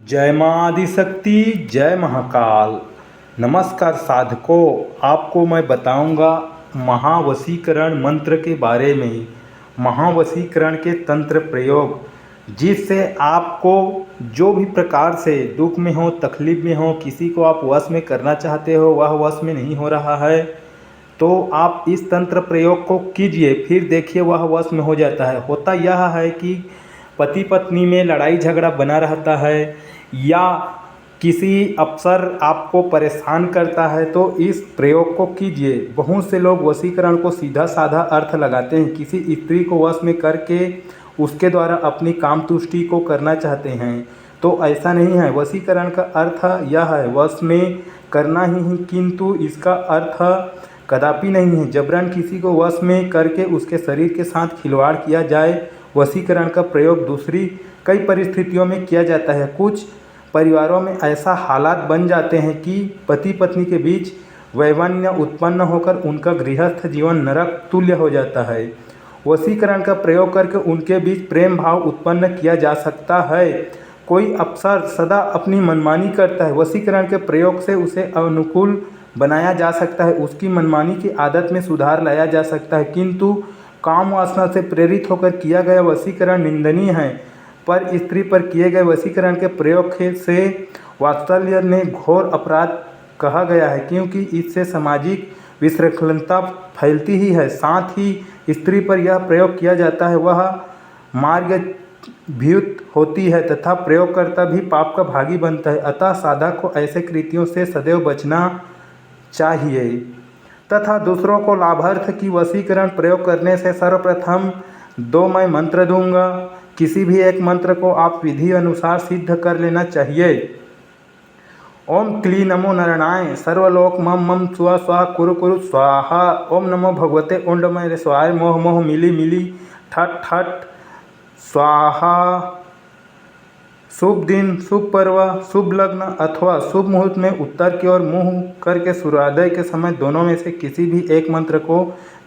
जय माँ आदिशक्ति, जय महाकाल। नमस्कार साधकों, आपको मैं बताऊंगा महावशीकरण मंत्र के बारे में। महावशीकरण के तंत्र प्रयोग जिससे आपको जो भी प्रकार से दुख में हो, तकलीफ में हो, किसी को आप वश में करना चाहते हो वह वश में नहीं हो रहा है, तो आप इस तंत्र प्रयोग को कीजिए, फिर देखिए वह वश में हो जाता है। होता यह है कि पति पत्नी में लड़ाई झगड़ा बना रहता है या किसी अफसर आपको परेशान करता है, तो इस प्रयोग को कीजिए। बहुत से लोग वशीकरण को सीधा साधा अर्थ लगाते हैं, किसी स्त्री को वश में करके उसके द्वारा अपनी काम तुष्टि को करना चाहते हैं, तो ऐसा नहीं है। वशीकरण का अर्थ यह है वश में करना ही, किंतु इसका अर्थ कदापि नहीं है जबरन किसी को वश में करके उसके शरीर के साथ खिलवाड़ किया जाए। वशीकरण का प्रयोग दूसरी कई परिस्थितियों में किया जाता है। कुछ परिवारों में ऐसा हालात बन जाते हैं कि पति पत्नी के बीच वैमनस्य उत्पन्न होकर उनका गृहस्थ जीवन नरक तुल्य हो जाता है। वशीकरण का प्रयोग करके उनके बीच प्रेम भाव उत्पन्न किया जा सकता है। कोई अफसर सदा अपनी मनमानी करता है, वशीकरण के प्रयोग से उसे अनुकूल बनाया जा सकता है, उसकी मनमानी की आदत में सुधार लाया जा सकता है। किंतु काम वासना से प्रेरित होकर किया गया वशीकरण निंदनीय है। पर स्त्री पर किए गए वशीकरण के प्रयोग से वात्सल्य ने घोर अपराध कहा गया है, क्योंकि इससे सामाजिक विशृंखलता फैलती ही है। साथ ही स्त्री पर यह प्रयोग किया जाता है वह मार्गभ्युत होती है तथा प्रयोगकर्ता भी पाप का भागी बनता है। अतः साधक को ऐसे कृत्यों से सदैव बचना चाहिए तथा दूसरों को लाभार्थ की वशीकरण प्रयोग करने से सर्वप्रथम दो मैं मंत्र दूंगा। किसी भी एक मंत्र को आप विधि अनुसार सिद्ध कर लेना चाहिए। ओम क्ली नमो नारायणाय सर्वलोक मम मम स्व स्व कुरु कुरु स्वाहा। ओम नमो भगवते ओंडमय स्वाय मोह मोह मिली मिली ठट ठट स्वाहा। शुभ दिन, शुभ पर्व, शुभ लग्न अथवा शुभ मुहूर्त में उत्तर की ओर मुंह करके सूर्योदय के समय दोनों में से किसी भी एक मंत्र को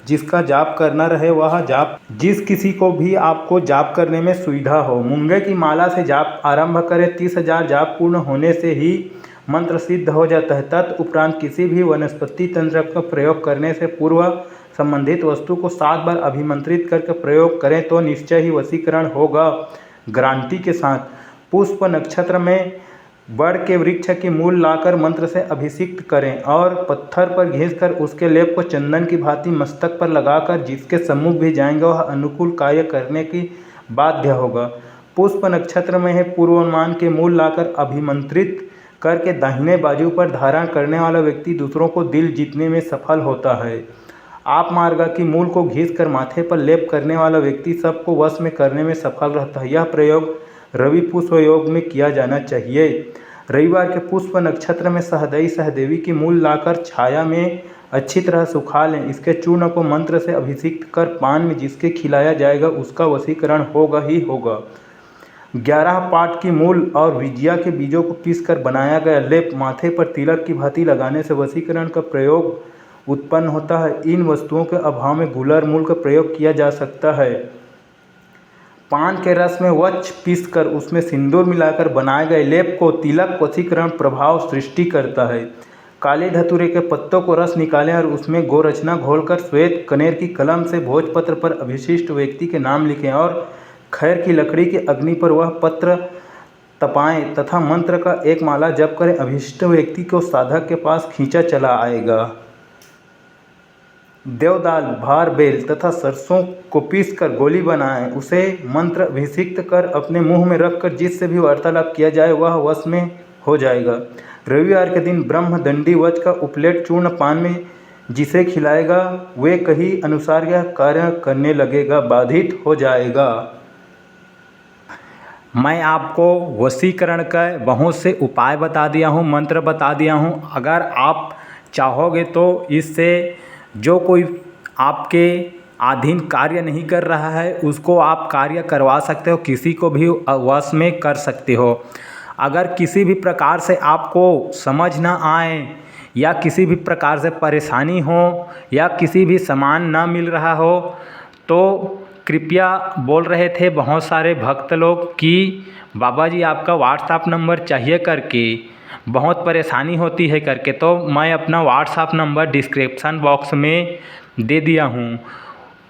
जिसका जाप करना रहे वह जाप, जिस किसी को भी आपको जाप करने में सुविधा हो, मूंगे की माला से जाप आरंभ करें। 30,000 जाप पूर्ण होने से ही मंत्र सिद्ध हो जाता है। तत्उपरांत किसी भी वनस्पति तंत्र का प्रयोग करने से पूर्व संबंधित वस्तु को 7 बार अभिमंत्रित करके प्रयोग करें तो निश्चय ही वशीकरण होगा, गारंटी के साथ। पुष्प नक्षत्र में बड़ के वृक्ष के मूल लाकर मंत्र से अभिषिक्त करें और पत्थर पर घिसकर उसके लेप को चंदन की भांति मस्तक पर लगाकर जिसके सम्मुख भी जाएंगे वह अनुकूल कार्य करने की बाध्य होगा। पुष्प नक्षत्र में है पूर्वानुमान के मूल लाकर अभिमंत्रित करके दाहिने बाजू पर धारण करने वाला व्यक्ति दूसरों को दिल जीतने में सफल होता है। आप मार्गा की मूल को घिसकर माथे पर लेप करने वाला व्यक्ति सबको वश में करने में सफल रहता है। यह प्रयोग रवि पुष्प योग में किया जाना चाहिए। रविवार के पुष्प नक्षत्र में सहदई सहदेवी की मूल लाकर छाया में अच्छी तरह सुखा लें। इसके चूर्ण को मंत्र से अभिषिक्त कर पान में जिसके खिलाया जाएगा उसका वशीकरण होगा ही होगा। 11 पाट की मूल और विजया के बीजों को पीसकर बनाया गया लेप माथे पर तिलक की भांति लगाने से वशीकरण का प्रयोग उत्पन्न होता है। इन वस्तुओं के अभाव में गुलर मूल का प्रयोग किया जा सकता है। पान के रस में वच पीसकर उसमें सिंदूर मिलाकर बनाए गए लेप को तिलक वशीकरण प्रभाव सृष्टि करता है। काले धतूरे के पत्तों को रस निकालें और उसमें गोरचना घोलकर श्वेत कनेर की कलम से भोजपत्र पर अभिशिष्ट व्यक्ति के नाम लिखें और खैर की लकड़ी के अग्नि पर वह पत्र तपाएं तथा मंत्र का एक माला जप करें। अभिष्ट व्यक्ति को साधक के पास खींचा चला आएगा। देवदाल, भार बेल तथा सरसों को पीसकर गोली बनाएं, उसे मंत्र अभिषिक्त कर अपने मुंह में रखकर जिससे भी वार्तालाप किया जाए वह वश में हो जाएगा। रविवार के दिन ब्रह्मदंडी वच का उपलेट चूर्ण पान में जिसे खिलाएगा वे कही अनुसार यह कार्य करने लगेगा, बाधित हो जाएगा। मैं आपको वशीकरण का बहुत से उपाय बता दिया हूँ, मंत्र बता दिया हूँ। अगर आप चाहोगे तो इससे जो कोई आपके अधीन कार्य नहीं कर रहा है उसको आप कार्य करवा सकते हो, किसी को भी वश में कर सकते हो। अगर किसी भी प्रकार से आपको समझ ना आए या किसी भी प्रकार से परेशानी हो या किसी भी सामान ना मिल रहा हो तो कृपया बोल रहे थे बहुत सारे भक्त लोग कि बाबा जी आपका व्हाट्सएप नंबर चाहिए करके, बहुत परेशानी होती है करके, तो मैं अपना व्हाट्सएप नंबर डिस्क्रिप्शन बॉक्स में दे दिया हूँ।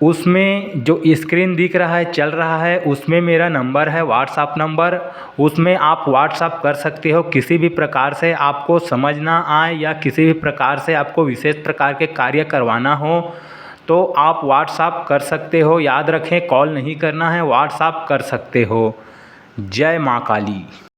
उसमें जो स्क्रीन दिख रहा है, चल रहा है, उसमें मेरा नंबर है, व्हाट्सएप नंबर। उसमें आप व्हाट्सएप कर सकते हो। किसी भी प्रकार से आपको समझ ना आए या किसी भी प्रकार से आपको विशेष प्रकार के कार्य करवाना हो तो आप व्हाट्सएप कर सकते हो। याद रखें, कॉल नहीं करना है, व्हाट्सएप कर सकते हो। जय माँ काली।